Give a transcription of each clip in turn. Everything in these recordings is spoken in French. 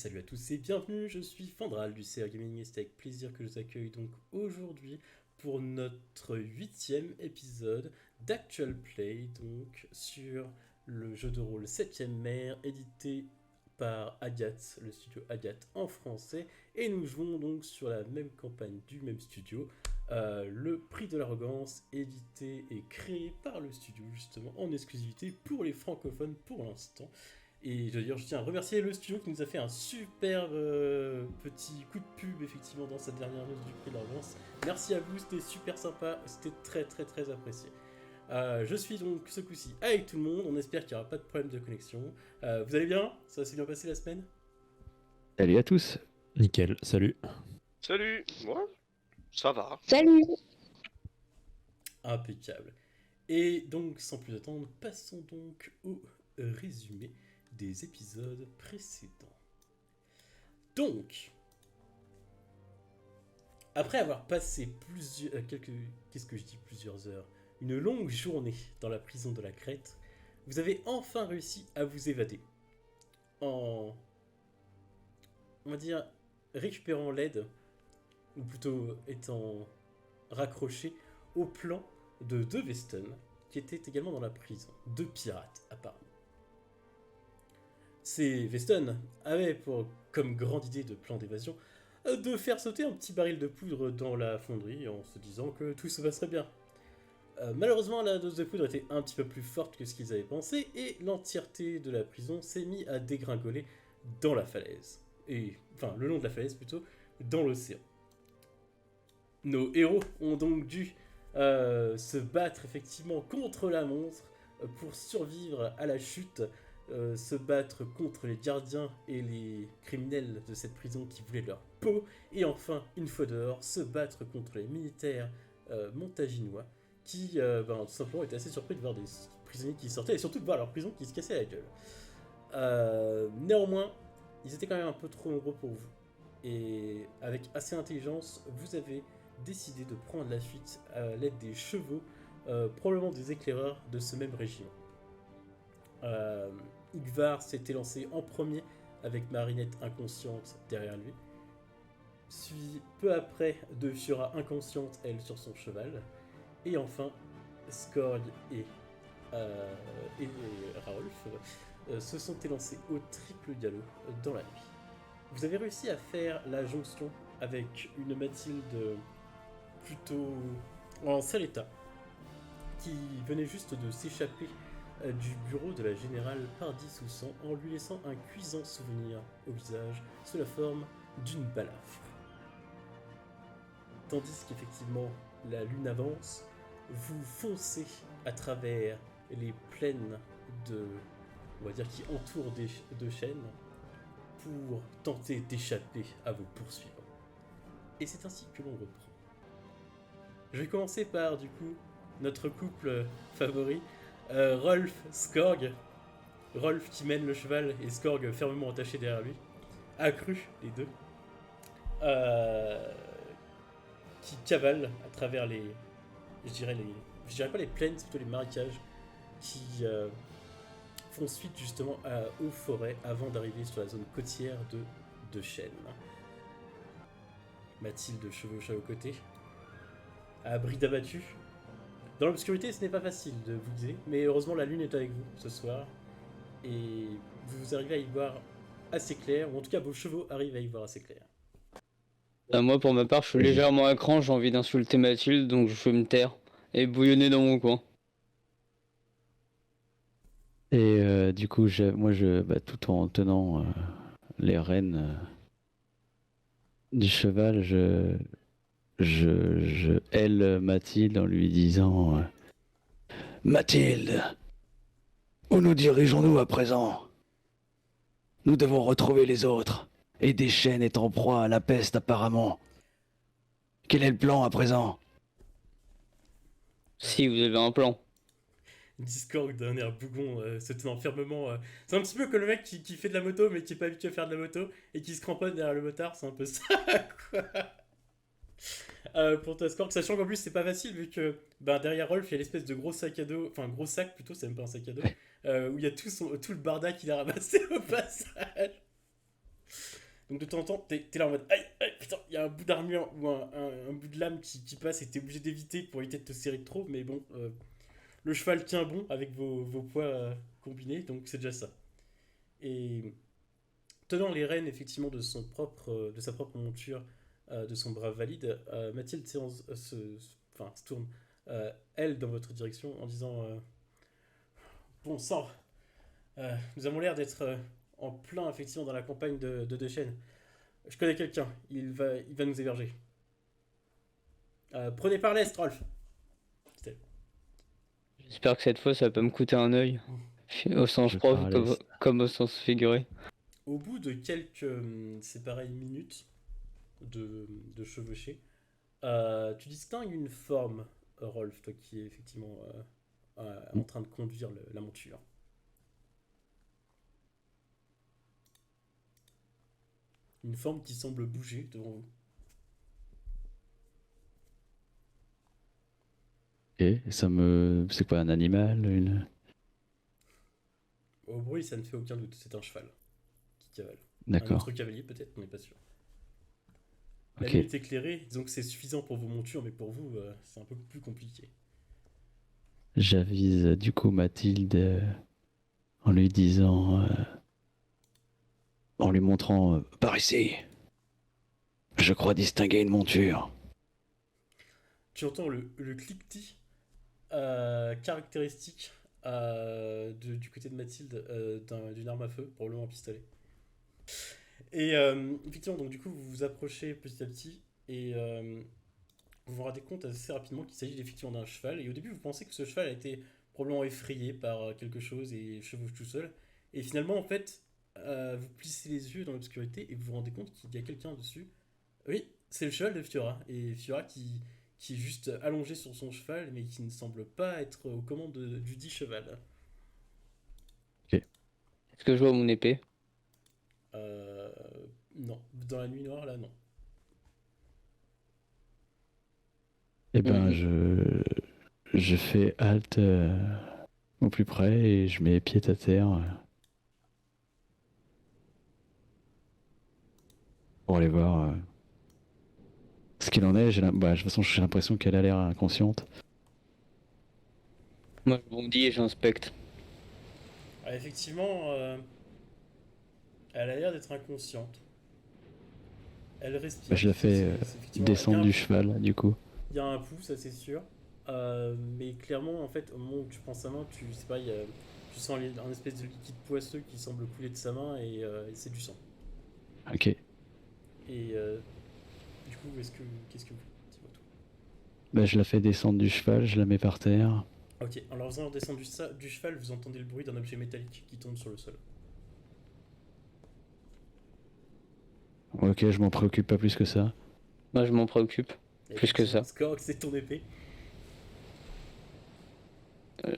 salut à tous et bienvenue, je suis Fandral du CR Gaming et c'est avec plaisir que je vous accueille donc aujourd'hui pour notre 8e épisode d'Actual Play, donc sur le jeu de rôle 7ème mer, édité par Agathe, le studio Agathe en français, et nous jouons donc sur la même campagne du même studio, le Prix de l'arrogance, édité et créé par le studio justement en exclusivité pour les francophones pour l'instant. Et d'ailleurs, je tiens à remercier le studio qui nous a fait un super petit coup de pub effectivement dans cette dernière news du prix de l'avance. Merci à vous, c'était super sympa, c'était très apprécié. Je suis donc ce coup-ci avec tout le monde, on espère qu'il n'y aura pas de problème de connexion. Vous allez bien? Ça s'est bien passé la semaine? Salut à tous. Nickel, salut. Salut, moi, ça va. Salut! Impeccable. Et donc, sans plus attendre, passons donc au résumé des épisodes précédents. Donc, après avoir passé plusieurs heures, une longue journée dans la prison de la Crète, vous avez enfin réussi à vous évader. En, on va dire, récupérant l'aide, ou plutôt étant raccroché au plan de deux Weston, qui étaient également dans la prison. Deux pirates, apparemment. Ces Weston avaient comme grande idée de plan d'évasion de faire sauter un petit baril de poudre dans la fonderie en se disant que tout se passerait bien. Malheureusement, la dose de poudre était un petit peu plus forte que ce qu'ils avaient pensé et l'entièreté de la prison s'est mise à dégringoler dans la falaise. Enfin, le long de la falaise plutôt, dans l'océan. Nos héros ont donc dû se battre effectivement contre la monstre pour survivre à la chute, se battre contre les gardiens et les criminels de cette prison qui voulaient leur peau, et enfin, une fois dehors, se battre contre les militaires montaginois qui tout simplement étaient assez surpris de voir des prisonniers qui sortaient et surtout de voir leur prison qui se cassait la gueule. Néanmoins, ils étaient quand même un peu trop nombreux pour vous. Et avec assez d'intelligence, vous avez décidé de prendre la fuite à l'aide des chevaux, probablement des éclaireurs de ce même régiment. Yggvar s'était lancé en premier avec Marinette inconsciente derrière lui, suivi peu après de Fiora inconsciente, elle sur son cheval, et enfin Skorg et Raolf se sont élancés au triple galop dans la nuit. Vous avez réussi à faire la jonction avec une Mathilde plutôt en sale état, qui venait juste de s'échapper du bureau de la générale Pardy-Soussan en lui laissant un cuisant souvenir au visage sous la forme d'une balafre. Tandis qu'effectivement la lune avance, vous foncez à travers les plaines on va dire qui entourent des deux chaînes pour tenter d'échapper à vos poursuivants. Et c'est ainsi que l'on reprend. Je vais commencer par, du coup, notre couple favori, Rolf Skorg. Rolf qui mène le cheval et Skorg fermement attaché derrière lui. Accru, les deux. Qui cavalent à travers je dirais pas les plaines, c'est plutôt les marécages, qui font suite justement aux forêts avant d'arriver sur la zone côtière de Chênes. Mathilde chevauche à vos côtés, à bride abattue. Dans l'obscurité, ce n'est pas facile de vous guider, mais heureusement la lune est avec vous ce soir, et vous arrivez à y voir assez clair, ou en tout cas vos chevaux arrivent à y voir assez clair. Moi, pour ma part, je suis légèrement à cran, j'ai envie d'insulter Mathilde, donc je vais me taire et bouillonner dans mon coin. Et du coup, tout en tenant les rênes du cheval, je hèle Mathilde en lui disant Mathilde, où nous dirigeons-nous à présent? Nous devons retrouver les autres, et Deschênes est en proie à la peste apparemment. Quel est le plan à présent? Si vous avez un plan. Discord d'un air bougon, se tenant fermement. C'est un petit peu comme le mec qui fait de la moto mais qui est pas habitué à faire de la moto et qui se cramponne derrière le motard, c'est un peu ça quoi. Pour toi Skorg, sachant qu'en plus c'est pas facile vu que derrière Rolf il y a l'espèce de gros sac à dos, enfin gros sac plutôt, c'est même pas un sac à dos, où il y a tout le barda qu'il a ramassé au passage. Donc de temps en temps, t'es là en mode aïe, aïe, putain, il y a un bout d'armure ou un bout de lame qui passe et t'es obligé d'éviter pour éviter de te serrer de trop. Mais bon, le cheval tient bon avec vos poids combinés, donc c'est déjà ça. Et tenant les rênes effectivement de sa propre monture, de son brave valide, Mathilde enfin, se tourne, elle, dans votre direction en disant bon sang, nous avons l'air d'être en plein effectivement dans la campagne de Dechen. Je connais quelqu'un, il va nous héberger. Prenez par l'est, Rolf. C'était- J'espère que cette fois ça va pas me coûter un œil. Au sens Je propre pars à comme, l'est. comme au sens figuré. Au bout de quelques, c'est pareil, minutes de chevauchée, tu distingues une forme, Rolf, toi qui est effectivement en train de conduire la monture. Une forme qui semble bouger devant vous. Et ça me. C'est quoi, un animal, une. Au bruit, ça ne fait aucun doute, c'est un cheval qui cavale. Un D'accord. autre cavalier peut-être, on n'est pas sûr. La Ok. nuit est éclairée, disons que c'est suffisant pour vos montures, mais pour vous, c'est un peu plus compliqué. J'avise du coup Mathilde en lui disant. En lui montrant. Par ici. Je crois distinguer une monture. Tu entends le cliquetis caractéristique du côté de Mathilde d'une arme à feu, probablement un pistolet. Et effectivement, donc du coup, vous vous approchez petit à petit et vous vous rendez compte assez rapidement qu'il s'agit effectivement d'un cheval. Et au début, vous pensez que ce cheval a été probablement effrayé par quelque chose et chevauche tout seul. Et finalement, en fait, vous plissez les yeux dans l'obscurité et vous vous rendez compte qu'il y a quelqu'un dessus. Oui, c'est le cheval de Fiora. Et Fiora qui est juste allongé sur son cheval, mais qui ne semble pas être aux commandes du dit cheval. Ok. Est-ce que je vois mon épée? Euh, non, dans la nuit noire, là, non. Eh ben, Mhm. je fais halte au plus près et je mets pied à terre pour aller voir ce qu'il en est. Bah, de toute façon, j'ai l'impression qu'elle a l'air inconsciente. Moi je bondis et j'inspecte. Ah, effectivement, elle a l'air d'être inconsciente. Elle Bah, respire. je la fais Effectivement, descendre du cheval, du coup. il y a un pouls, ça c'est sûr. Mais clairement, en fait, au moment où tu prends sa main, tu sais pas, tu sens un espèce de liquide poisseux qui semble couler de sa main et c'est du sang. Ok. Et du coup, qu'est-ce que vous faites, dis-moi tout. Bah, je la fais descendre du cheval, je la mets par terre. Ok, en leur faisant descendre du cheval, vous entendez le bruit d'un objet métallique qui tombe sur le sol. Ok, je m'en préoccupe pas plus que ça. Moi je m'en préoccupe. Et Plus que effectivement, ça. Scork, c'est ton épée.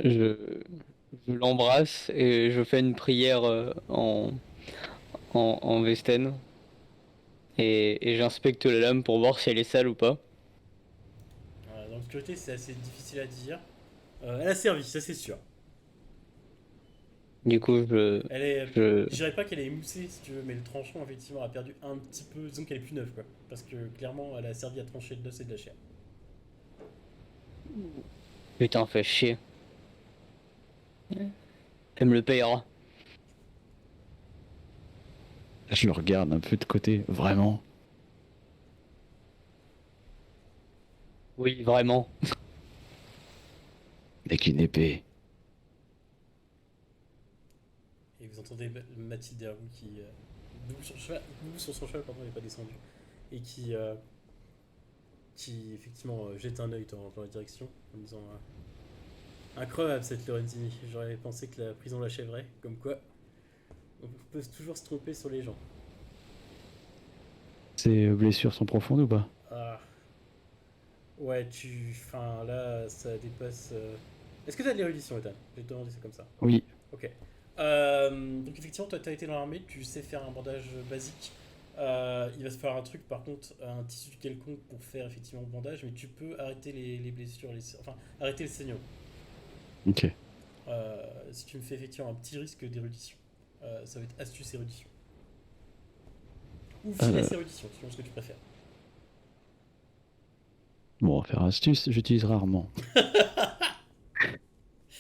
Je, je l'embrasse et je fais une prière en Vesten. Et j'inspecte la lame pour voir si elle est sale ou pas. Dans l'obscurité, c'est assez difficile à dire. Elle a servi, ça c'est sûr. Du coup, Elle est. je, Je dirais pas qu'elle est émoussée si tu veux, mais le tranchant effectivement a perdu un petit peu. Disons qu'elle est plus neuve quoi. Parce que clairement elle a servi à trancher de l'os et de la chair. Putain, fais chier. Elle me le payera. Je le regarde un peu de côté, vraiment. Oui, vraiment. Avec une épée. Et vous entendez Mathilde derrière vous qui. Debout sur son cheval, pardon, elle n'est pas descendu. Et qui effectivement jette un œil dans la direction en disant incroyable cette Lorenzini. J'aurais pensé que la prison l'achèverait. Comme quoi, on peut toujours se tromper sur les gens. Ces blessures sont profondes ou pas? Ah, ouais, enfin, là, ça dépasse. Est-ce que t'as de l'érudition, Ethan? Je vais te demander ça comme ça. Oui. Ok. Donc, effectivement, toi, t'as été dans l'armée, tu sais faire un bandage basique. Il va se faire un truc, par contre, un tissu quelconque pour faire effectivement le bandage, mais tu peux arrêter les blessures, enfin, arrêter le saignement. Ok. Si tu me fais effectivement un petit risque d'érudition. Ça va être astuce érudition. ou finesse érudition, selon ce que tu préfères. Bon, on va faire astuce, j'utilise rarement.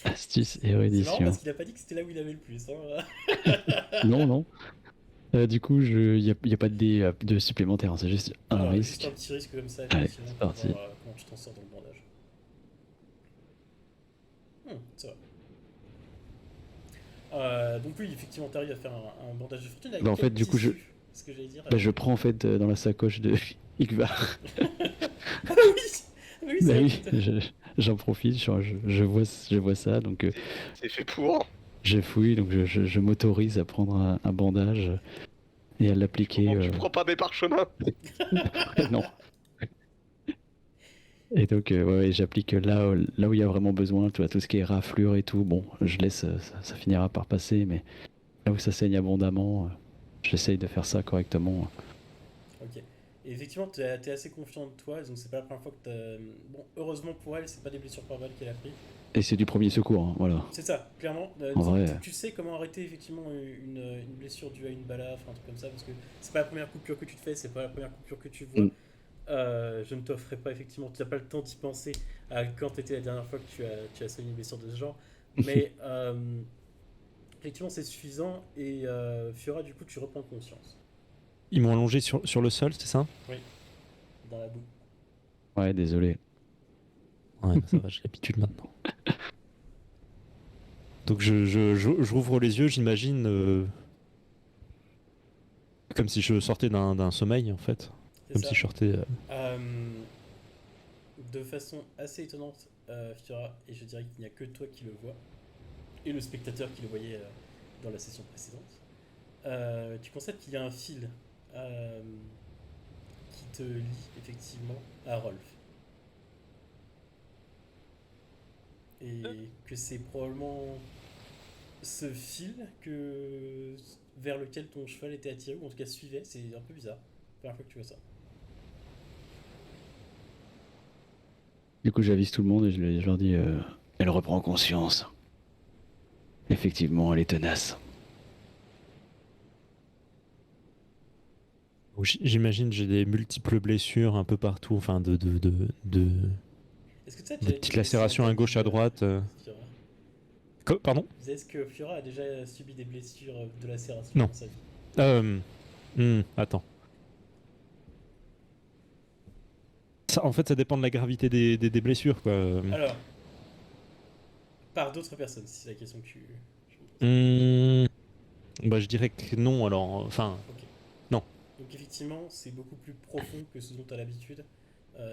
Astuce, C'est marrant érudition. parce qu'il a pas dit que c'était là où il avait le plus. Hein. Non, non. Du coup, y a pas de dé de supplémentaire, hein, c'est juste un Alors, risque. juste un petit risque comme ça, Allez, effectivement, c'est pour parti. voir comment tu t'en sors dans le bandage. Ça va. Donc oui, effectivement, t'arrives à faire un bandage de fortune avec Bah, en quel fait, du coup, tissu C'est ce que j'allais dire. bah, je prends en fait dans la sacoche de Igvar. Ah oui, c'est Bah vrai oui, que j'en profite, je vois ça, donc C'est fait pour. je fouille, donc je m'autorise à prendre un bandage et à l'appliquer. Comment tu prends pas mes parchemins? Non. Et donc, ouais, j'applique là où il y a vraiment besoin, tu vois, tout ce qui est raflure et tout. Bon, je laisse, ça finira par passer, mais là où ça saigne abondamment, j'essaye de faire ça correctement. Ok. Et effectivement, t'es assez confiant de toi, donc c'est pas la première fois que t'as. Bon, heureusement pour elle, c'est pas des blessures par balle qu'elle a pris. Et c'est du premier secours, hein, voilà. C'est ça, clairement. En vrai. Tu sais comment arrêter effectivement une blessure due à une balafre, un truc comme ça, parce que c'est pas la première coupure que tu te fais, c'est pas la première coupure que tu vois. Mm. Je ne t'offrirai pas effectivement, tu n'as pas le temps d'y penser à quand était la dernière fois que tu as soigné une blessure de ce genre. Mais effectivement, c'est suffisant et Fiora, du coup, tu reprends conscience. Ils m'ont allongé sur le sol, c'est ça? Oui, dans la boue. Ouais, désolé. Ouais, ça va, j'ai l'habitude maintenant. Donc je rouvre les yeux, j'imagine, comme si je sortais d'un sommeil en fait. C'est Comme ça. si je sortais. De façon assez étonnante, Fiora, et je dirais qu'il n'y a que toi qui le vois, et le spectateur qui le voyait dans la session précédente, tu constates qu'il y a un fil qui te lie effectivement à Rolf. Et que c'est probablement ce fil vers lequel ton cheval était attiré, ou en tout cas suivait, c'est un peu bizarre. Première fois que tu vois ça. Du coup, j'avise tout le monde et je leur dis, elle reprend conscience. Effectivement, elle est tenace. Donc, j'imagine j'ai des multiples blessures un peu partout, enfin de Est-ce que tu as des petites lacérations à gauche à droite. Pardon? Est-ce que Fiora a déjà subi des blessures de lacération Non. dans sa vie? Attends. Ça, en fait, ça dépend de la gravité des blessures, quoi. Alors, par d'autres personnes, si c'est la question que tu... Bah, je dirais que non, alors. Enfin, Ok. non. Donc effectivement, c'est beaucoup plus profond que ce dont tu as l'habitude.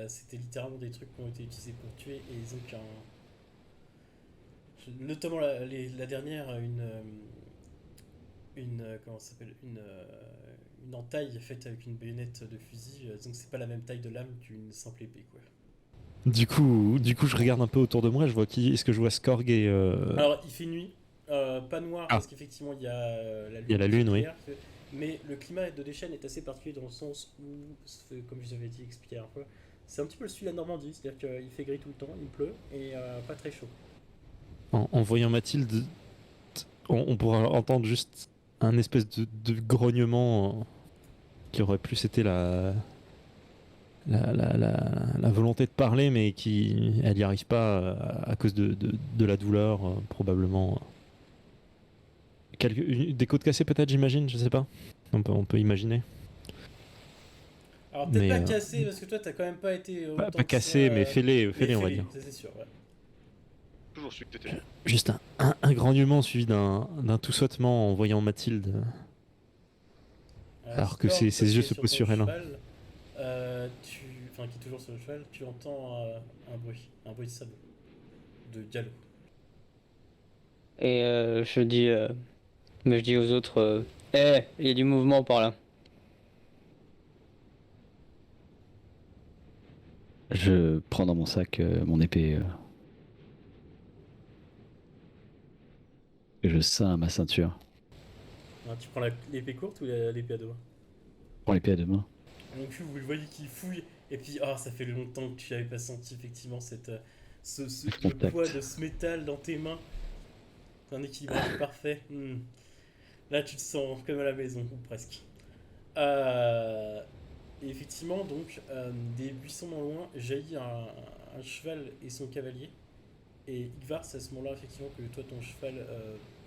C'était littéralement des trucs qui ont été utilisés pour tuer, et ils ont notamment la dernière, comment ça s'appelle, une entaille faite avec une baïonnette de fusil, donc c'est pas la même taille de lame qu'une simple épée, quoi. Du coup, je regarde un peu autour de moi, je vois qui. Est-ce que je vois Skorg et. Alors il fait nuit, pas noir Ah. parce qu'effectivement il y a la lune. Il y a la lune, oui. claire, mais le climat de Deschênes est assez particulier dans le sens où, comme je vous avais dit, expliqué un peu, c'est un petit peu le style de la Normandie, c'est-à-dire qu'il fait gris tout le temps, il pleut et pas très chaud. En voyant Mathilde, on pourra entendre juste un espèce de grognement qui aurait plus été la volonté de parler, mais elle n'y arrive pas à cause de la douleur, probablement. Des côtes cassées peut-être, j'imagine, je sais pas. On peut imaginer. Alors peut-être Mais, pas cassé parce que toi t'as quand même pas été Pas autant que cassé, ça, mais fêlé, on va dire. ça, c'est sûr, ouais. Toujours su que t'étais. Juste un grognement suivi d'un tout sautement en voyant Mathilde. Alors que Scorp, ses toi, yeux qui se es posent ton sur elle, hein. cheval, enfin qui est toujours sur le cheval, tu entends un bruit de sabot, de galop. Et je dis aux autres, il y a du mouvement par là. Je prends dans mon sac mon épée. Et je ceins à ma ceinture. Hein, tu prends l'épée courte ou l'épée à deux mains? Je prends l'épée à deux mains. Donc vous le voyez qui fouille, et puis ça fait longtemps que tu n'avais pas senti effectivement le Contact. poids de ce métal dans tes mains. C'est un équilibrage parfait. Là tu te sens comme à la maison, ou presque. Et effectivement, donc, des buissons non loin, jaillit un cheval et son cavalier. Et Igvar, c'est à ce moment-là, effectivement, que toi, ton cheval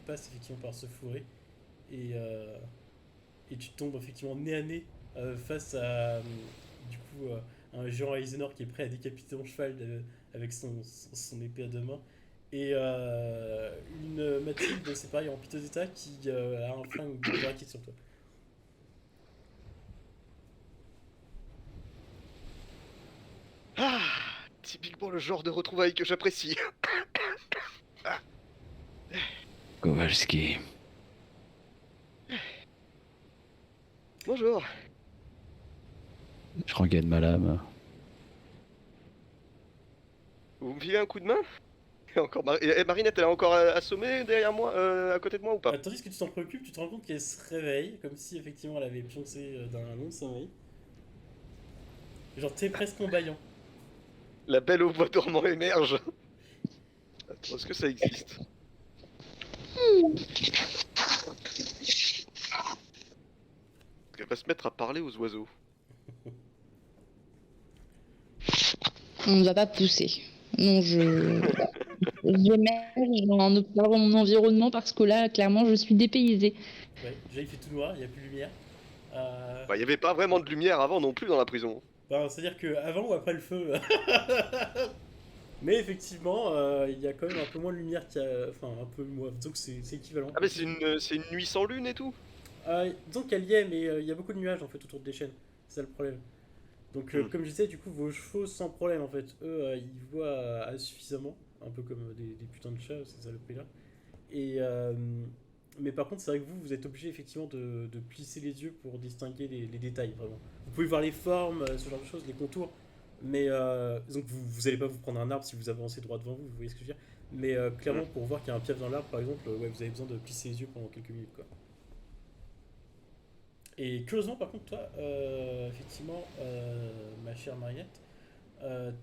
passe effectivement par ce fourré. Et, et tu tombes effectivement nez à nez face à, du coup, un géant Eisenor qui est prêt à décapiter ton cheval avec son épée à deux mains. Et une Mathilde, c'est pareil, en piteux état, qui a un flingue braqué sur toi. Ah, typiquement le genre de retrouvailles que j'apprécie. Kowalski. Bonjour. Je regagne ma lame. Vous me filez un coup de main? Et encore Marinette, elle est encore assommée derrière moi, à côté de moi ou pas? Tandis que tu t'en préoccupes, tu te rends compte qu'elle se réveille, comme si effectivement elle avait pioncé d'un long sommeil. Genre, t'es presque en bâillant. La belle au bois dormant émerge. Attends, est-ce que ça existe? Elle va se mettre à parler aux oiseaux. On ne va pas pousser. Non, j'émerge en observant mon environnement parce que là, clairement, je suis dépaysée. Ouais, déjà il fait tout noir, il n'y a plus de lumière. Bah, il y avait pas vraiment de lumière avant non plus dans la prison. Ben, c'est-à-dire que avant ou après le feu. Mais effectivement, il y a quand même un peu moins de lumière qu'il y a. Enfin, un peu moins. Disons que c'est équivalent. Ah, mais c'est une nuit sans lune et tout? Disons qu'elle y est, mais il y a beaucoup de nuages en fait autour des chaînes. C'est ça le problème. Donc, comme je disais, du coup, vos chevaux sans problème en fait, eux, ils voient suffisamment. Un peu comme des putains de chats, c'est ça le prix là. Et. Mais par contre, c'est vrai que vous êtes obligé effectivement de plisser les yeux pour distinguer les détails, vraiment. Vous pouvez voir les formes, ce genre de choses, les contours, mais donc vous allez pas vous prendre un arbre si vous avancez droit devant vous, vous voyez ce que je veux dire. Mais clairement, pour voir qu'il y a un piège dans l'arbre, par exemple, ouais, vous avez besoin de plisser les yeux pendant quelques minutes, quoi. Et curieusement, par contre, toi, effectivement, ma chère Mariette,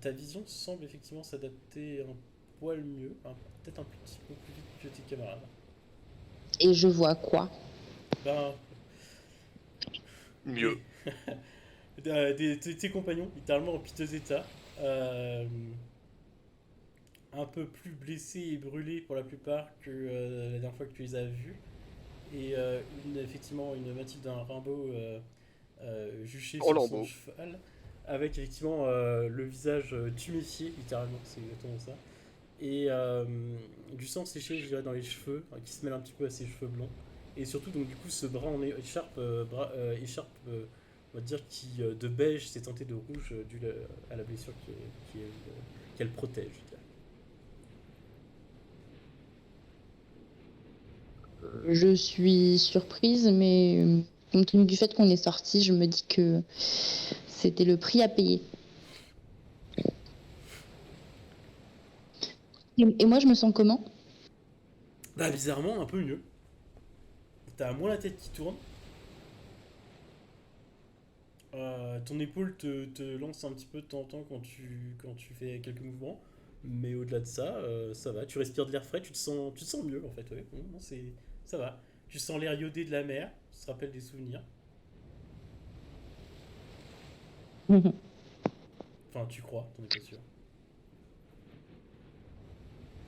ta vision semble effectivement s'adapter un poil mieux, peut-être un petit peu plus vite que tes camarades. Et je vois quoi? Ben, Mieux. tes compagnons, littéralement en piteux état, un peu plus blessés et brûlés pour la plupart que la dernière fois que tu les as vus, et effectivement une Mathilde, un Rimbaud juché Oh, sur son Lambeau. cheval, avec effectivement le visage tuméfié, littéralement, c'est exactement ça, et du sang séché, je dirais, dans les cheveux, qui se mêle un petit peu à ses cheveux blonds. Et surtout, donc, du coup, ce bras en écharpe, on va dire, qui de beige s'est teinté de rouge dû à la blessure qu'elle protège. Je suis surprise, mais compte tenu du fait qu'on est sorti, je me dis que c'était le prix à payer. Et moi, je me sens comment? Bah, bizarrement, un peu mieux. T'as moins la tête qui tourne. Ton épaule te lance un petit peu de temps en temps quand tu fais quelques mouvements. Mais au-delà de ça, ça va. Tu respires de l'air frais, tu te sens mieux en fait. Ouais. Non, ça va. Tu sens l'air iodé de la mer, ça te rappelle des souvenirs. Enfin, tu crois, t'en es pas sûr.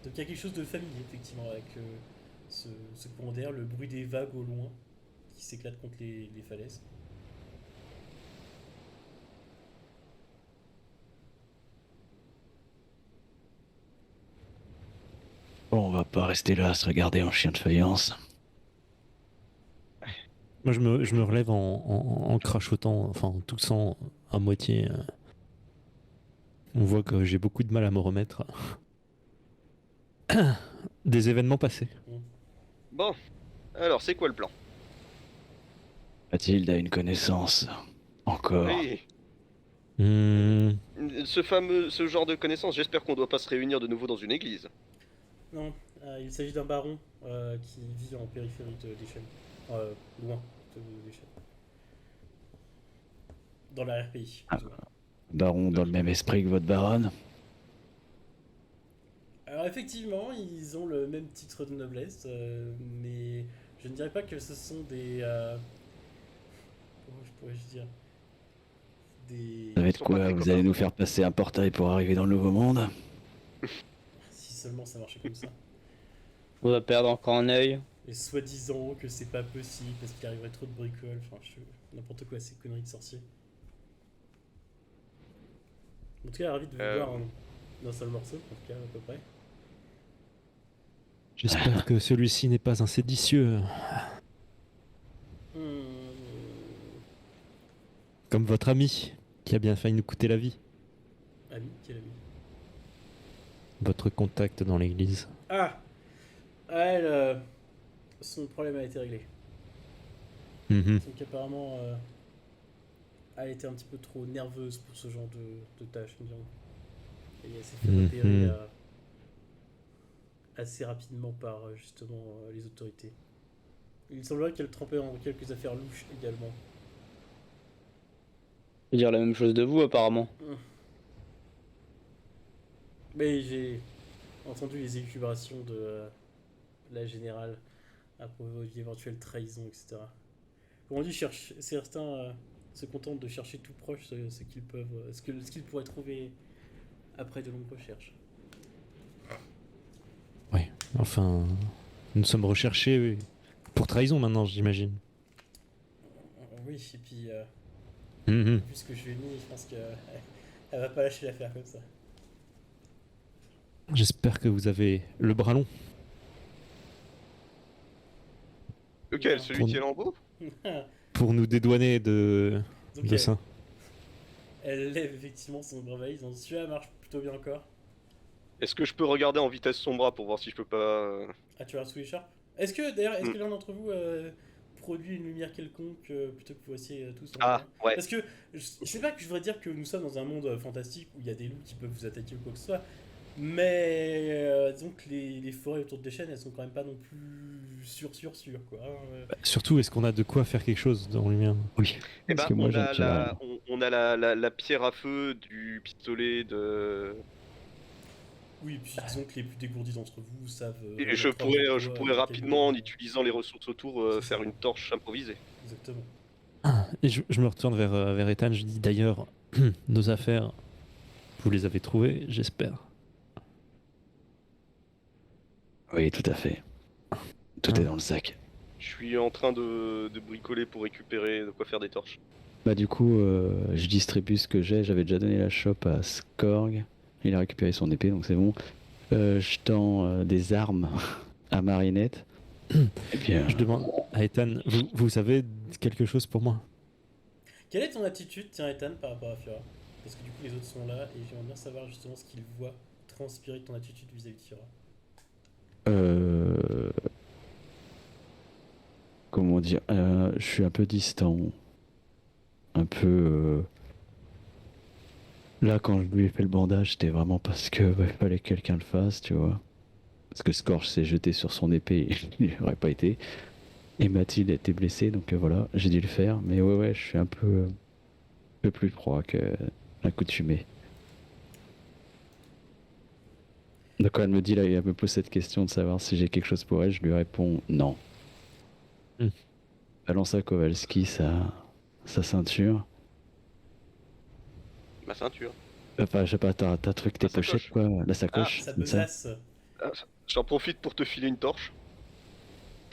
Donc il y a quelque chose de familier, effectivement, avec ce courant d'air, le bruit des vagues au loin qui s'éclatent contre les falaises. Bon, on va pas rester là à se regarder en chien de faïence. Moi, je me relève en crachotant, enfin, en toussant à moitié. On voit que j'ai beaucoup de mal à me remettre des événements passés. Bon, alors c'est quoi le plan? Mathilde a une connaissance. Encore. Oui, Hmm, ce genre de connaissance, j'espère qu'on doit pas se réunir de nouveau dans une église. Non, il s'agit d'un baron qui vit en périphérie des chaînes. Loin des chaînes. Dans la RPI, plus ou moins. Baron dans le même esprit que votre baronne. Alors effectivement, ils ont le même titre de noblesse, mais je ne dirais pas que ce sont comment je pourrais-je dire, des... Ça va être Ils sont pas quoi? très Vous copains. allez nous faire passer un portail pour arriver dans le nouveau monde? Si seulement ça marchait comme ça. On va perdre encore un œil. Et soi-disant que c'est pas possible parce qu'il arriverait trop de bricoles, enfin n'importe quoi, ces conneries de sorciers. En tout cas, ravi de vous voir d'un seul morceau, en tout cas à peu près. J'espère que celui-ci n'est pas un séditieux, Hmm. comme votre ami, qui a bien failli nous coûter la vie. Ami, quel ami? Votre contact dans l'église. Ah, elle, son problème a été réglé. Mhm. Donc apparemment, elle était un petit peu trop nerveuse pour ce genre de tâches, disons. Et elle s'est fait repérer assez rapidement par justement les autorités. Il semblerait qu'elle trempait en quelques affaires louches également. Je veux dire la même chose de vous apparemment. Mais j'ai entendu les élucubrations de la générale à propos d'éventuelles trahisons, etc. Comme on dit, certains se contentent de chercher tout proche ce qu'ils peuvent, ce qu'ils pourraient trouver après de longues recherches. Enfin, nous sommes recherchés pour trahison maintenant, j'imagine. Oui, et puis Mhm. vu ce que je lui ai mis, je pense qu'elle elle va pas lâcher l'affaire comme ça. J'espère que vous avez le bras long. Lequel? Celui Pour- qui est Lambeau? Pour nous dédouaner de Donc ça. elle lève effectivement son bras valise, donc celui-là marche plutôt bien encore. Est-ce que je peux regarder en vitesse son bras pour voir si je peux pas... Ah, tu vas sous l'écharpe. Est-ce que d'ailleurs, est-ce Mm. que l'un d'entre vous produit une lumière quelconque plutôt que vous voissiez tous en Ah, même temps ouais. Parce que je sais pas que je voudrais dire que nous sommes dans un monde fantastique où il y a des loups qui peuvent vous attaquer ou quoi que ce soit, mais disons que les forêts autour des chênes, elles sont quand même pas non plus sûres quoi. Hein. Surtout, est-ce qu'on a de quoi faire quelque chose dans lumière? Oui. Eh Parce ben, que moi, on j'ai un a, petit rêve. on a la pierre à feu du pistolet de... Oui, puis disons que les plus dégourdis d'entre vous savent. Et je remettre un pourrais, emploi je pourrais avec rapidement, en quel- utilisant les ressources autour, C'est faire ça. une torche improvisée. Exactement. Ah, et je me retourne vers Ethan, je dis d'ailleurs, nos affaires, vous les avez trouvées, j'espère. Oui, tout à fait. Tout Ah. est dans le sac. Je suis en train de bricoler pour récupérer de quoi faire des torches. Bah du coup, je distribue ce que j'ai. J'avais déjà donné la chope à Skorg. Il a récupéré son épée, donc c'est bon. Je tends des armes à Marinette. Et puis, Je demande à Ethan, vous savez quelque chose pour moi? Quelle est ton attitude, tiens, Ethan, par rapport à Fiora? Parce que du coup, les autres sont là et j'aimerais bien savoir justement ce qu'ils voient transpirer de ton attitude vis-à-vis de Fiora. comment dire, je suis un peu distant. Un peu... Là, quand je lui ai fait le bandage, c'était vraiment parce que il fallait que quelqu'un le fasse, tu vois. Parce que Scorch s'est jeté sur son épée et il n'aurait pas été. Et Mathilde était blessée, donc voilà, j'ai dû le faire. Mais ouais, je suis un peu plus froid que l'accoutumée. Donc quand elle me dit, là, elle me pose cette question de savoir si j'ai quelque chose pour elle, je lui réponds non. Hmm. Balance à Kowalski sa ceinture. Ma ceinture. Enfin, je sais pas, t'as truc, tes La sacoche. pochettes, quoi, la sacoche. Sa comme ça. besace. Ah, j'en profite pour te filer une torche.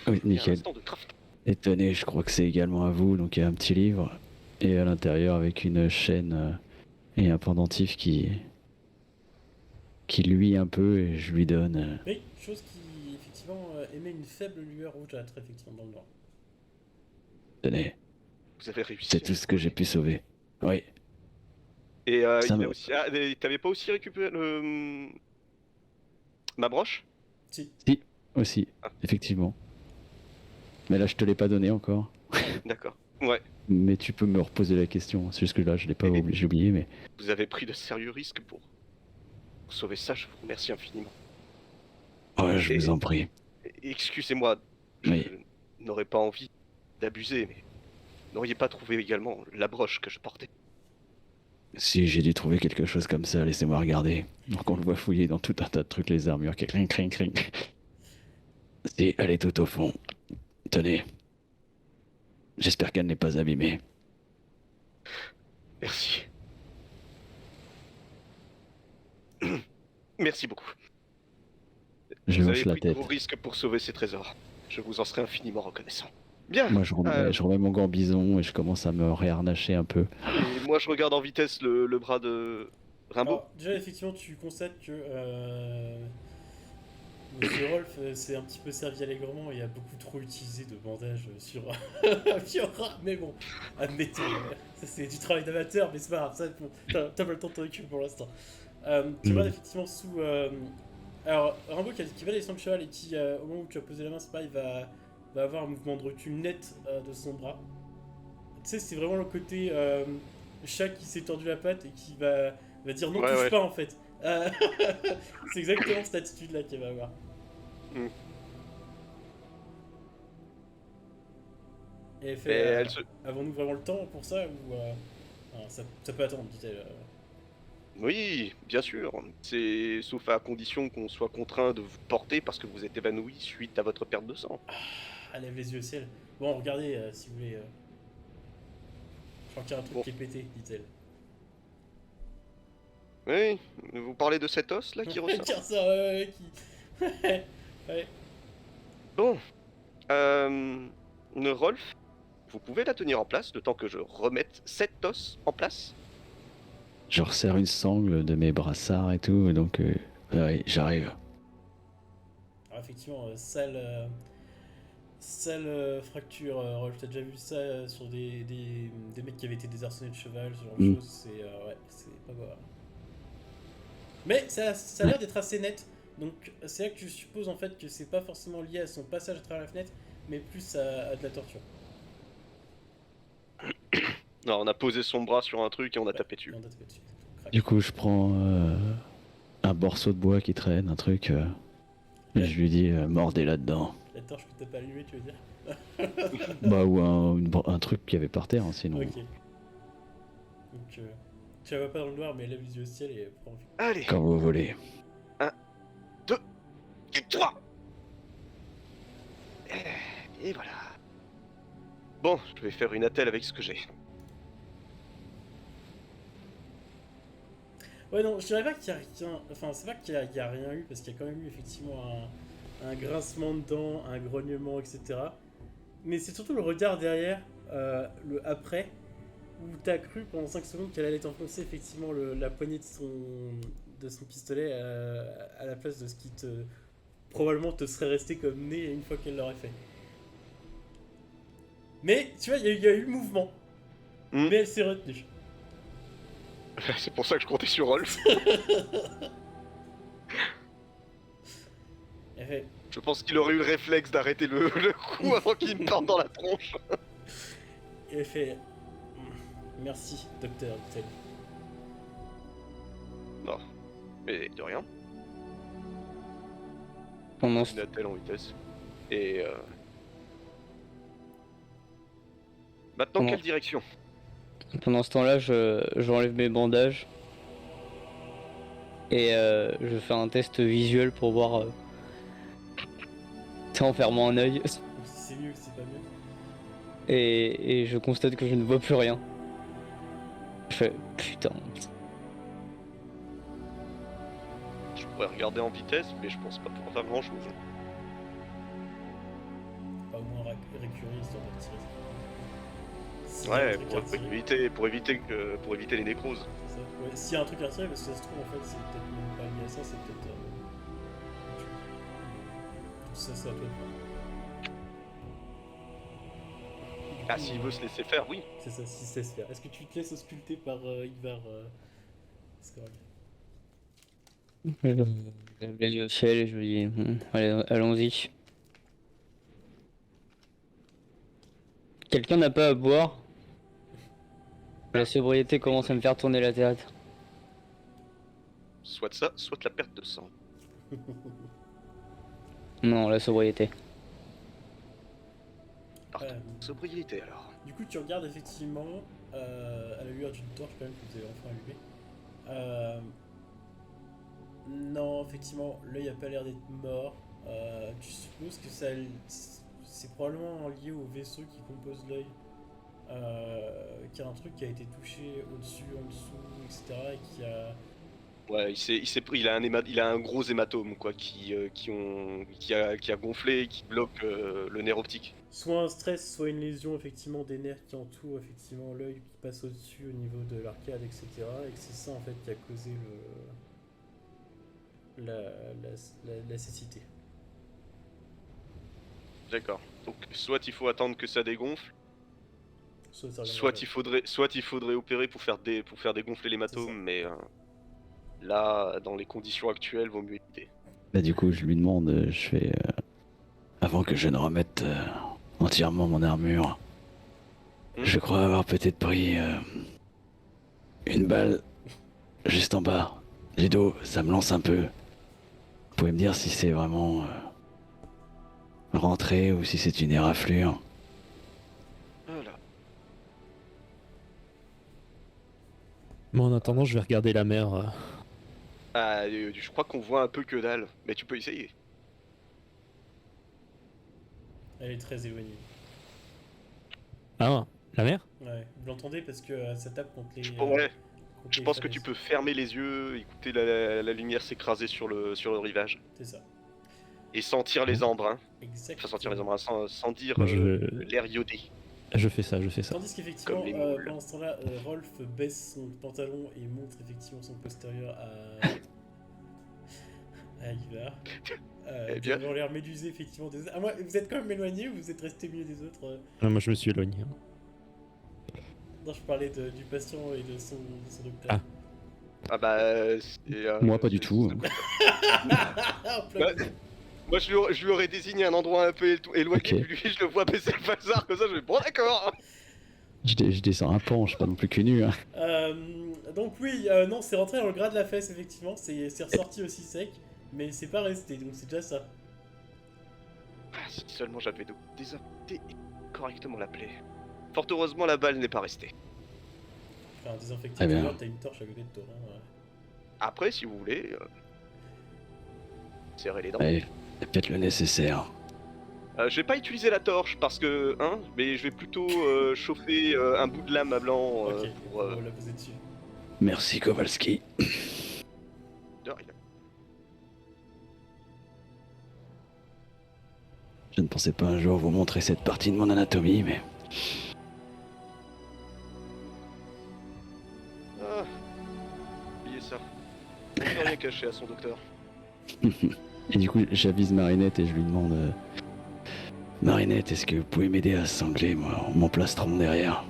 Oui, Et un nickel. instant de craft. Et tenez, je crois que c'est également à vous, donc il y a un petit livre. Et à l'intérieur, avec une chaîne et un pendentif qui luit un peu, et je lui donne. Oui, chose qui effectivement émet une faible lueur rougeâtre, effectivement, dans le noir. Tenez, Vous avez réussi. c'est tout ce que j'ai pu sauver. Oui, Et Ça il me- a aussi... Ah, et t'avais pas aussi récupéré ma broche? Si. aussi, Ah. effectivement. Mais là, je te l'ai pas donné encore. D'accord. Ouais. Mais tu peux me reposer la question. C'est juste que là, je l'ai pas Et- oublié, j'ai oublié, mais. Vous avez pris de sérieux risques pour sauver ça, je vous remercie infiniment. Ouais, je Et- vous en prie. Et excusez-moi, je Oui. n'aurais pas envie d'abuser, mais n'auriez pas trouvé également la broche que je portais? Si j'ai dû trouver quelque chose comme ça, laissez-moi regarder. Donc on le voit fouiller dans tout un tas de trucs, les armures qui cring cring cring. Si, elle est tout au fond. Tenez. J'espère qu'elle n'est pas abîmée. Merci. Merci beaucoup. Je Vous hoche avez la pris de tête. gros risques pour sauver ces trésors. Je vous en serai infiniment reconnaissant. Bien. Moi, je remets mon gant bison et je commence à me réharnacher un peu. Et moi, je regarde en vitesse le bras de Rimbaud. Alors, déjà, effectivement, tu constates que Monsieur Rolf s'est un petit peu servi allègrement et a beaucoup trop utilisé de bandages sur Fiora, mais bon, admettons, ça c'est du travail d'amateur, mais c'est pas grave, ça, bon, t'as pas le temps de t'en occuper pour l'instant. Tu regardes effectivement sous... alors, Rimbaud qui va descendre le cheval et qui, au moment où tu as posé la main, c'est pareil, va avoir un mouvement de recul net de son bras. Tu sais, c'est vraiment le côté chat qui s'est tordu la patte et qui va dire non, touche pas en fait. C'est exactement cette attitude-là qu'elle va avoir. Et elle fait avons-nous vraiment le temps pour ça ou non, ça peut attendre, dit-elle. Oui, bien sûr. C'est sauf à condition qu'on soit contraint de vous porter parce que vous êtes évanoui suite à votre perte de sang. Elle lève les yeux au ciel. Bon, regardez, si vous voulez. Je crois qu'il y a un truc qui est pété, dit-elle. Oui, vous parlez de cet os là qui ressort. Tiens ça, ouais, qui... ouais. Bon, Rolf, vous pouvez la tenir en place le temps que je remette cet os en place? Je resserre une sangle de mes brassards et tout, donc ouais, j'arrive. Alors effectivement, sale fracture, Rolf, t'as déjà vu ça sur des mecs qui avaient été désarçonnés de cheval, ce genre de choses, c'est ouais, c'est pas beau. Mais ça a l'air d'être assez net, donc c'est là que tu supposes en fait que c'est pas forcément lié à son passage à travers la fenêtre, mais plus à de la torture. Non, on a posé son bras sur un truc et on a tapé dessus. Et on a tapé dessus. Du coup, je prends un morceau de bois qui traîne, un truc, et je lui dis mordez là-dedans. La torche que t'as pas allumée, tu veux dire? Bah, ou un truc qu'il y avait par terre, hein, sinon. Ok. Donc, tu la vois pas dans le noir, mais elle lève les yeux au ciel et prend envie. Allez, Quand vous voulez. 1, 2, et 3. Et voilà. Bon, je vais faire une attelle avec ce que j'ai. Ouais, non, je dirais pas qu'il y a rien. Enfin, c'est pas qu'il y a rien eu, parce qu'il y a quand même eu effectivement un grincement de dents, un grognement, etc. Mais c'est surtout le regard derrière, le après, où t'as cru pendant 5 secondes qu'elle allait t'enfoncer effectivement la poignée de son pistolet à la place de ce qui probablement te serait resté comme nez une fois qu'elle l'aurait fait. Mais tu vois, il y a eu le mouvement, mais elle s'est retenue. C'est pour ça que je comptais sur Rolf. Elle fait, Je pense qu'il aurait eu le réflexe d'arrêter le coup avant qu'il me parte dans la tronche. et elle fait merci, docteur, dit-elle. Non, mais de rien. Pendant Une attelle en vitesse. Et maintenant, Comment quelle direction? ce temps-là, j'enlève mes bandages. Et je fais un test visuel pour voir. En fermant un œil. Ou si c'est mieux ou si c'est pas mieux. Et je constate que je ne vois plus rien. Je fais putain. Je pourrais regarder en vitesse, mais je pense pas pouvoir faire grand chose. Pas au moins récurer histoire de tirer. Si Ouais, pour éviter les nécroses. C'est ça. Ouais, s'il y a un truc à retirer, parce que ça se trouve en fait c'est peut-être même pas lié à ça, c'est peut-être ça c'est à toi de voir. Ah, s'il veut se laisser faire, oui. C'est ça, si c'est se faire. Est-ce que tu te laisses ausculter par Ivar Skorag? Je lève les yeux au ciel et je lui dis allez, allons-y. Quelqu'un n'a pas à boire? La sobriété commence à me faire tourner la tête. Soit ça, soit la perte de sang. Non, la sobriété. Sobriété alors. Du coup, tu regardes effectivement à la lueur d'une torche quand même que vous avez enfin allumée. Non, effectivement, l'œil a pas l'air d'être mort. Tu supposes que c'est probablement lié au vaisseau qui compose l'œil. qui a un truc qui a été touché au-dessus, en dessous, etc. Et qui a... Ouais, il s'est pris, il a un gros hématome quoi, qui a gonflé et qui bloque le nerf optique. soit un stress, soit une lésion effectivement des nerfs qui entourent effectivement l'œil qui passe au-dessus au niveau de l'arcade, etc. Et que c'est ça en fait qui a causé la cécité. D'accord. Donc soit il faut attendre que ça dégonfle, Soit ça reviendra soit il faudrait opérer pour faire dégonfler l'hématome, C'est ça. mais là, dans les conditions actuelles, vaut mieux éviter. Bah du coup, je lui demande, je fais... avant que je ne remette entièrement mon armure, je crois avoir peut-être pris une balle juste en bas du dos, ça me lance un peu. Vous pouvez me dire si c'est vraiment rentré ou si c'est une éraflure. Voilà. Mais en attendant, je vais regarder la mer. Ah, je crois qu'on voit un peu que dalle, mais tu peux essayer. Elle est très éloignée. Ah, la mer? Ouais, vous l'entendez parce que ça tape contre les. Ouais, contre je les pense que tu falaises. peux fermer les yeux, écouter la lumière s'écraser sur le rivage, C'est ça. et sentir les embruns. Exactement. Enfin, sentir les embruns, sans dire Moi, l'air iodé. je fais ça, je fais ça. Tandis qu'effectivement, Comme les moules. pendant ce temps-là, Rolf baisse son pantalon et montre effectivement son postérieur à Ivar. Eh bien. Devant l'air médusé, effectivement. Ah, moi, vous êtes quand même éloigné ou vous êtes resté au milieu des autres Ah, moi, je me suis éloigné. Non, je parlais du patient et de son docteur. Ah. Ah bah, c'est... Moi, pas du tout. En plein Bah, milieu. moi, je lui aurais désigné un endroit un peu éloigné, Ok. puis lui, je le vois baisser le bazar, comme ça, je vais bon, d'accord. Je descends un pan, je suis pas non plus que nu. Hein. Donc oui, non, c'est rentré dans le gras de la fesse, effectivement. C'est ressorti aussi sec, mais c'est pas resté, donc c'est déjà ça. Ah, si seulement j'avais désinfecté correctement la plaie. Fort heureusement, la balle n'est pas restée. Enfin, désinfecté, Très bien. t'as une torche à côté de toi. Hein, Après, si vous voulez, serrez les dents. Allez, faites le nécessaire. Je vais pas utiliser la torche parce que, mais je vais plutôt chauffer un bout de lame à blanc Ok, pour... on va la poser dessus. Merci Kowalski. de rien. Je ne pensais pas un jour vous montrer cette partie de mon anatomie, mais... Ah, oubliez ça. On ne peut rien cacher à son docteur. Et du coup, j'avise Marinette et je lui demande... Marinette, est-ce que vous pouvez m'aider à sangler mon plastron derrière?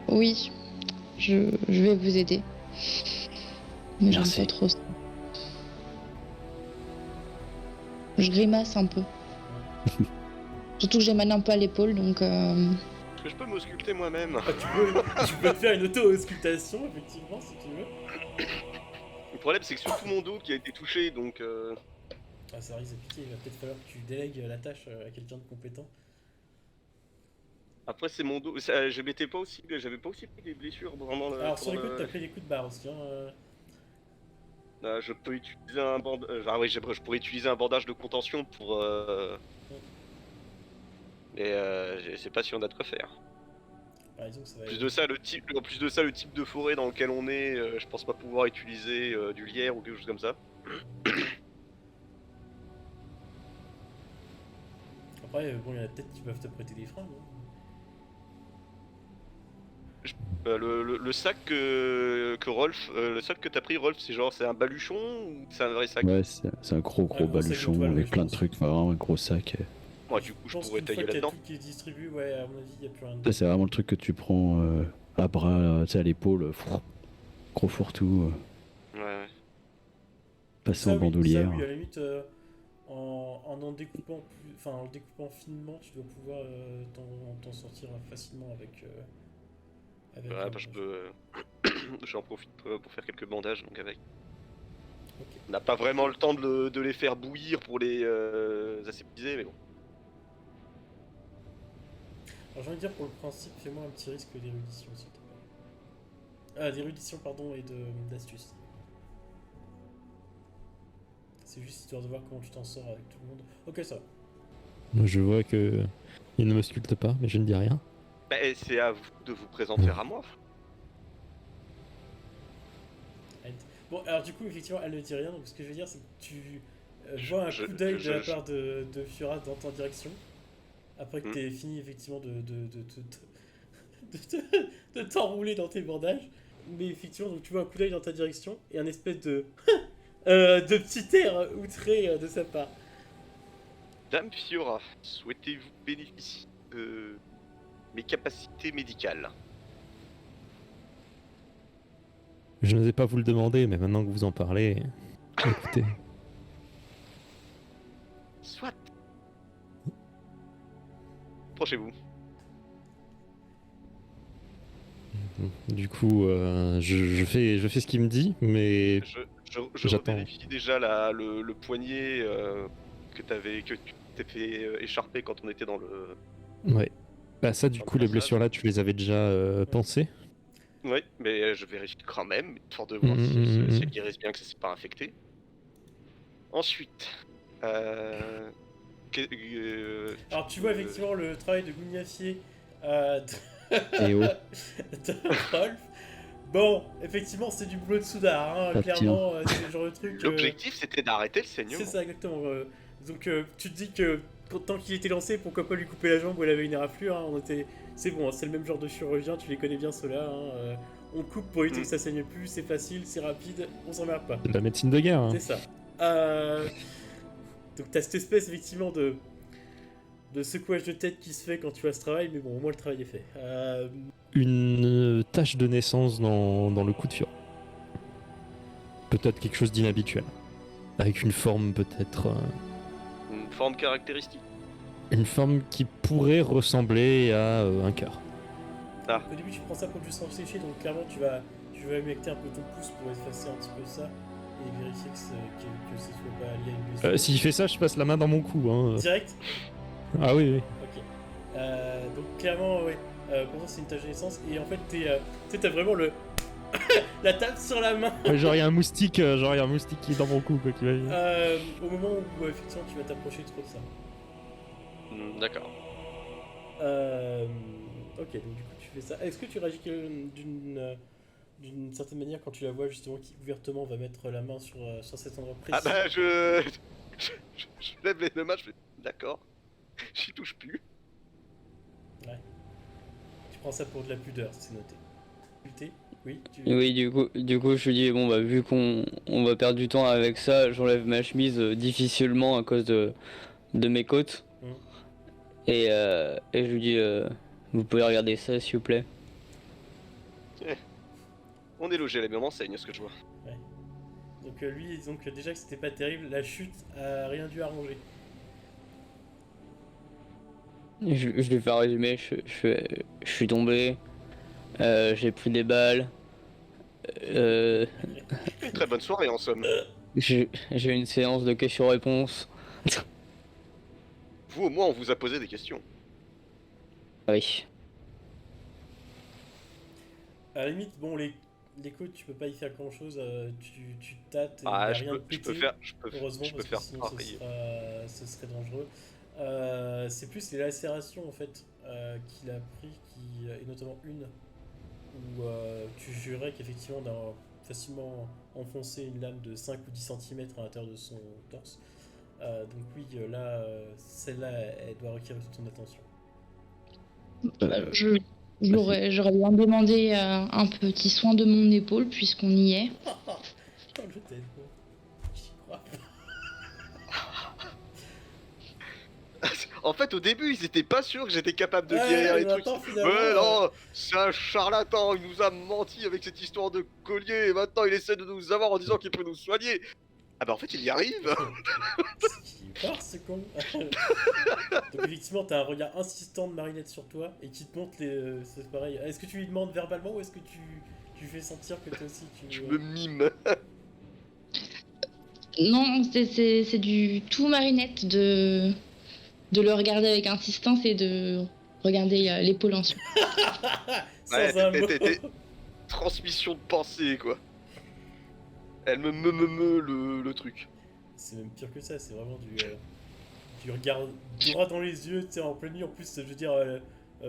Oui, je vais vous aider. Mais j'aime Merci. pas trop ça. Je grimace un peu. Surtout que j'ai mal un peu à l'épaule, donc... Est-ce que je peux m'ausculter moi-même? Ah, tu peux te faire une auto-auscultation, effectivement, si tu veux. Le problème, c'est que c'est tout mon dos qui a été touché, donc... Ah, ça risque de piquer, il va peut-être falloir que tu délègues la tâche à quelqu'un de compétent. Après, c'est mon dos. J'avais pas aussi pris des blessures vraiment. Alors, sur les coudes, t'as pris des coups de barre aussi. Hein. Je peux utiliser un bandage. Ah oui, je pourrais utiliser un bandage de contention pour. Mais je sais pas si on a de quoi faire. Par exemple, ça va En plus de ça, le type de forêt dans lequel on est, je pense pas pouvoir utiliser du lierre ou quelque chose comme ça. Après, bon, il y en a peut-être qui peuvent te prêter des fringues. Hein. Le sac que Rolf, le sac que t'as pris Rolf, c'est un baluchon ou c'est un vrai sac? Ouais, c'est un gros Ouais, gros sac de baluchon toile, ouais, avec je plein de pense. trucs, enfin, vraiment un gros sac. Moi, du coup, je pense pourrais qu'une fois tailler qu'il y a là-dedans. tout qui est distribué, ouais, à mon avis, il n'y a plus rien. Ça, c'est vraiment le truc que tu prends à bras, tu sais, à l'épaule, gros fourre-tout, Ouais. passé en Ça, oui, bandoulière. à la limite, en découpant en le découpant finement, tu dois pouvoir t'en sortir facilement avec. Ouais, un- bah, je peux. J'en profite pour faire quelques bandages donc avec. Ok. On n'a pas vraiment le temps de les faire bouillir pour les aseptiser, mais bon. Alors j'ai envie de dire pour le principe, fais-moi un petit risque d'érudition s'il te plaît. Ah, d'érudition pardon et d'astuce. C'est juste histoire de voir comment tu t'en sors avec tout le monde. Ok, ça va. Moi, je vois que il ne me sculpte pas, mais je ne dis rien. Bah, c'est à vous de vous présenter à moi. Bon, alors du coup, effectivement, elle ne dit rien. Donc ce que je veux dire, c'est que tu vois un coup d'œil de la part de Fiora dans ta direction. Après que t'aies fini effectivement de t'enrouler dans tes bandages. Mais effectivement, donc tu vois un coup d'œil dans ta direction et un espèce de de petit air outré de sa part. Dame Fiora, souhaitez-vous bénéficier de mes capacités médicales? Je n'osais pas vous le demander, mais maintenant que vous en parlez, écoutez. Soit. Approchez-vous. Du coup, je fais ce qu'il me dit, mais Je J'attends. revérifie déjà le poignet que tu t'es fait écharper quand on était dans le... ouais. Bah ça, du coup, les blessures là, tu les avais déjà pensées. Oui, mais je vérifie quand même, histoire de voir si elles guérissent bien, que ça s'est pas infecté. Ensuite... Alors tu vois effectivement le travail de gougnafier Et oh. de Rolf. Bon, effectivement, c'est du boulot de soudard, hein, Ah, clairement, c'est le genre de truc... L'objectif, c'était d'arrêter le saignement. C'est ça, exactement. Donc tu te dis que tant qu'il était lancé, pourquoi pas lui couper la jambe où elle avait une éraflure, hein, c'est bon, hein, c'est le même genre de chirurgien, tu les connais bien ceux-là. Hein, on coupe pour éviter que ça saigne plus, c'est facile, c'est rapide, on s'emmerde pas. C'est de la médecine de guerre. Hein. C'est ça. Donc t'as cette espèce effectivement de secouage de tête qui se fait quand tu vois ce travail, mais bon, au moins le travail est fait. Une tache de naissance dans le coup de Fiora. Peut-être quelque chose d'inhabituel. Avec une forme peut-être... Une forme caractéristique. une forme qui pourrait ressembler à un cœur. Au début tu prends ça pour du sang séché, donc clairement tu vas humecter un peu ton pouce pour effacer un petit peu ça et vérifier que ce soit pas lié à une blessure. S'il fait ça, je passe la main dans mon cou. Hein. Direct. Ah oui, oui. Ok. Donc clairement, ouais. Pour ça, c'est une tache de naissance. Et en fait, t'as vraiment la tape sur la main. Ouais, genre, il y a un moustique qui est dans mon cou, quoi, qui va venir. Au moment où, effectivement, tu vas t'approcher trop de ça. D'accord. Ok, donc du coup, tu fais ça. Est-ce que tu réagis d'une certaine manière quand tu la vois, justement, qui ouvertement va mettre la main sur cet endroit précis? Ah bah, je lève les deux mains, je fais d'accord. J'y touche plus. Ouais. Tu prends ça pour de la pudeur, c'est noté. Oui, Oui, du coup, je lui dis, bon, bah, vu qu'on va perdre du temps avec ça, j'enlève ma chemise difficilement à cause de mes côtes. Et je lui dis, vous pouvez regarder ça, s'il vous plaît. On est logé à la même enseigne, ce que je vois. Ouais. Donc lui, déjà que c'était pas terrible, la chute a rien dû arranger. Je lui fais un résumé, je suis tombé, j'ai pris des balles, Une très bonne soirée en somme. j'ai eu une séance de questions-réponses. Vous, au moins, on vous a posé des questions. Oui. À la limite, bon, les côtes, tu peux pas y faire grand chose, tu tâtes, y Ah, a je rien de peux pété, faire heureusement, parce que sinon ce serait dangereux. C'est plus les lacérations en fait qu'il a pris, et notamment une où tu jurais qu'effectivement on a facilement enfoncé une lame de 5 ou 10 cm à l'intérieur de son torse. Donc oui, là, celle-là, elle doit requérir toute ton attention. J'aurais bien demandé un petit soin de mon épaule puisqu'on y est. Oh, je t'aide, j'y crois pas. En fait, au début, ils étaient pas sûrs que j'étais capable de guérir les trucs. Ouais, non, c'est un charlatan, il nous a menti avec cette histoire de collier, et maintenant il essaie de nous avoir en disant qu'il peut nous soigner. Ah bah en fait, il y arrive. Il part, ce con. Donc effectivement, t'as un regard insistant de Marinette sur toi et qui te montre les... c'est pareil. Est-ce que tu lui demandes verbalement ou est-ce que tu fais sentir que toi aussi tu... Je me mime. Non, c'est du tout Marinette de le regarder avec insistance et de regarder l'épaule en dessous. Sans Ouais, un mot. transmission de pensée, quoi. Elle me le truc. C'est même pire que ça, c'est vraiment du tu regardes droit dans les yeux, tu sais, en pleine nuit, en plus, je veux dire,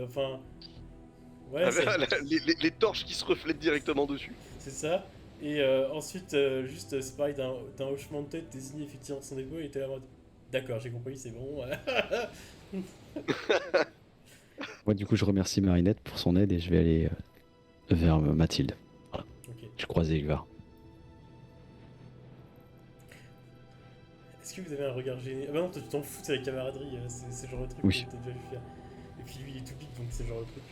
enfin... ouais, les torches qui se reflètent directement dessus. c'est ça. Et ensuite, juste, c'est pareil, d'un hochement de tête, désigner effectivement son épaule, et t'es là en mode, d'accord, j'ai compris, c'est bon. Moi, du coup, je remercie Marinette pour son aide et je vais aller vers Mathilde. Voilà. Ok. Je croise Elgar. Est-ce que vous avez un regard gêné? Ah bah non, tu t'en fous, c'est la camaraderie, c'est le genre de truc Oui. que t'as déjà vu faire. Et puis lui, il est tout big, donc c'est le genre de truc...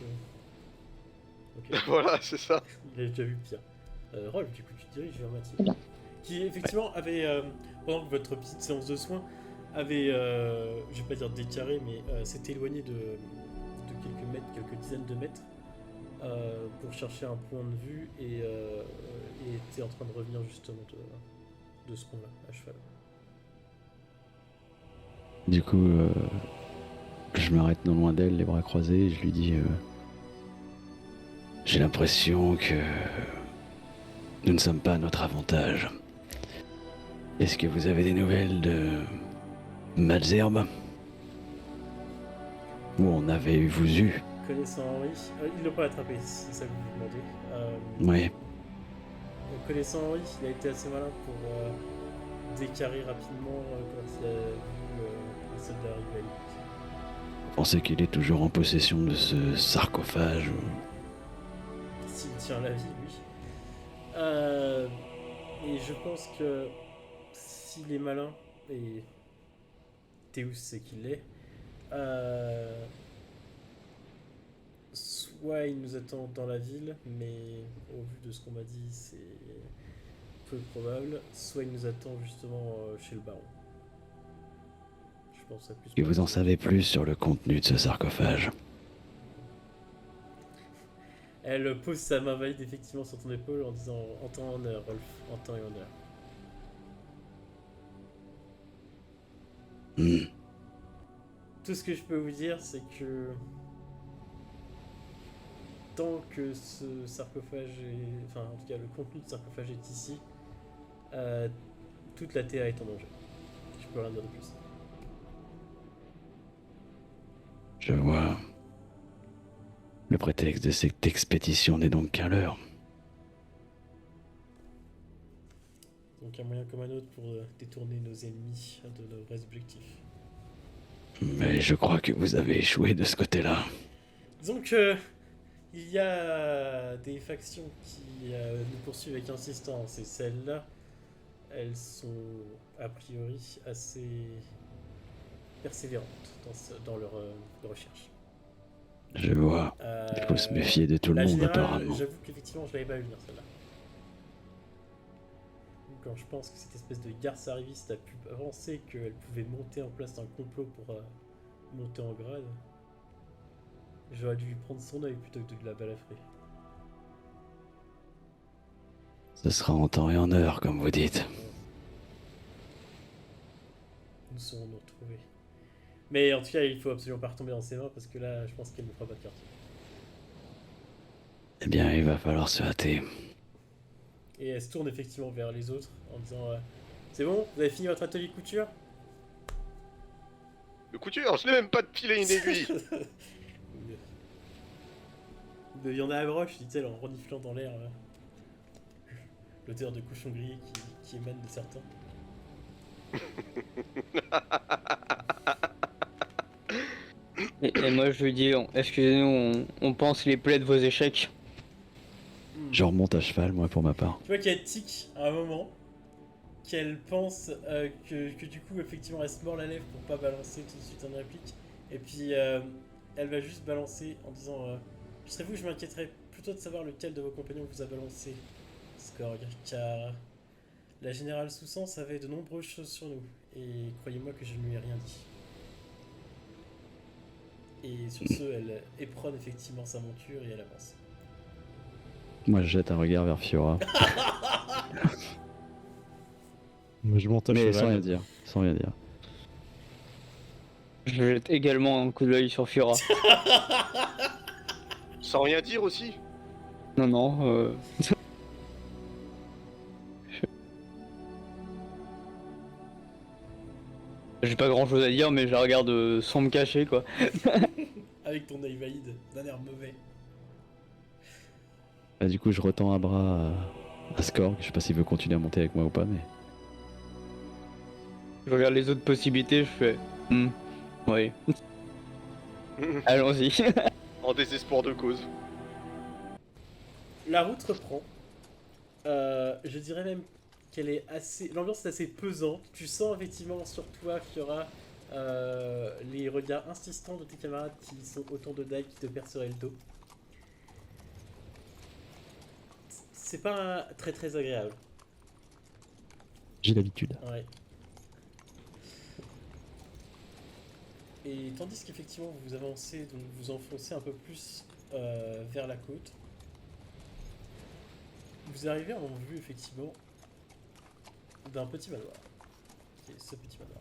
Ok, Voilà, c'est ça. il a déjà vu pire. Rolf, du coup, tu te diriges vers Mathilde. Très bien. Qui, effectivement, avait, pendant que votre petite séance de soins, avait, je vais pas dire décarré, mais s'était éloigné de quelques mètres, quelques dizaines de mètres, pour chercher un point de vue, et était en train de revenir justement de ce point-là, à cheval. Du coup, je m'arrête non loin d'elle, les bras croisés, et je lui dis j'ai l'impression que nous ne sommes pas à notre avantage. Est-ce que vous avez des nouvelles de Malzerbe? Où on avait vous eu? Connaissant Henri, il l'a pas attrapé, c'est ça que vous vous demandez. Ouais. Connaissant Henri, il a été assez malin pour décarrer rapidement quand il a vu les soldats arriver. Vous pensez qu'il est toujours en possession de ce sarcophage S'il tient la vie, oui. Et je pense que s'il est malin, et Théus sait qu'il l'est, soit il nous attend dans la ville, mais au vu de ce qu'on m'a dit, c'est peu probable, soit il nous attend justement chez le baron. Je pense à plus. Et vous en savez plus sur le contenu de ce sarcophage? Elle pose sa main valide effectivement sur ton épaule en disant en temps et en heure, Rolf, en temps et en heure. Tout ce que je peux vous dire, c'est que tant que ce sarcophage est... Enfin, en tout cas, le contenu du sarcophage est ici, toute la TA est en danger. Je peux rien dire de plus. Je vois. Le prétexte de cette expédition n'est donc qu'un leurre. Donc un moyen comme un autre pour détourner nos ennemis de nos vrais objectifs. Mais je crois que vous avez échoué de ce côté-là. Disons que il y a des factions qui nous poursuivent avec insistance, et celles-là, elles sont a priori assez persévérantes dans leur recherche. Je vois. Il faut se méfier de tout le la monde générale, apparemment. j'avoue qu'effectivement je l'avais pas vu venir celle-là. Quand je pense que cette espèce de garce arriviste a pu avancer, qu'elle pouvait monter en place un complot pour monter en grade, j'aurais dû lui prendre son œil plutôt que de la balafrer. Ce sera en temps et en heure, comme vous dites. Nous saurons nous retrouver. Mais en tout cas, il faut absolument pas retomber dans ses mains parce que là, je pense qu'elle ne fera pas de quartier. Eh bien, il va falloir se hâter. Et elle se tourne effectivement vers les autres en disant c'est bon, vous avez fini votre atelier couture? Le couture, je n'ai même pas de fil et une aiguille. De viande à la broche, dit-elle en reniflant dans l'air l'odeur de cochon grillé qui émane de certains. Et moi je lui dis, excusez-nous, on pense les plaies de vos échecs. Je remonte à cheval, moi, pour ma part. Tu vois qu'elle tique à un moment, qu'elle pense que du coup, effectivement, elle se mord la lèvre pour pas balancer tout de suite une réplique. Et puis, elle va juste balancer en disant je serais vous, je m'inquiéterais plutôt de savoir lequel de vos compagnons vous a balancé, Skorg, car la générale Soussan savait de nombreuses choses sur nous, et croyez-moi que je ne lui ai rien dit. Et sur ce, elle éperonne effectivement sa monture et elle avance. Moi, je jette un regard vers Fiora. Moi, je monte à Mais cheval. sans rien dire. Sans rien dire. Je jette également un coup d'œil sur Fiora. Sans rien dire aussi. Non, non. J'ai pas grand chose à dire, mais je la regarde sans me cacher, quoi. Avec ton œil valide, d'un air mauvais. Bah, du coup, je retends un bras à Skorg. Je sais pas s'il veut continuer à monter avec moi ou pas, mais. Je regarde les autres possibilités, je fais. Oui. Allons-y. En désespoir de cause. La route reprend. Je dirais même qu'elle est assez... L'ambiance est assez pesante. Tu sens effectivement sur toi qu'il y aura les regards insistants de tes camarades qui sont autour de Dai qui te perceraient le dos. C'est pas très très agréable. J'ai l'habitude. Ouais. Et tandis qu'effectivement vous avancez, donc vous enfoncez un peu plus vers la côte, vous arrivez en vue effectivement d'un petit manoir. Qui est ce petit manoir.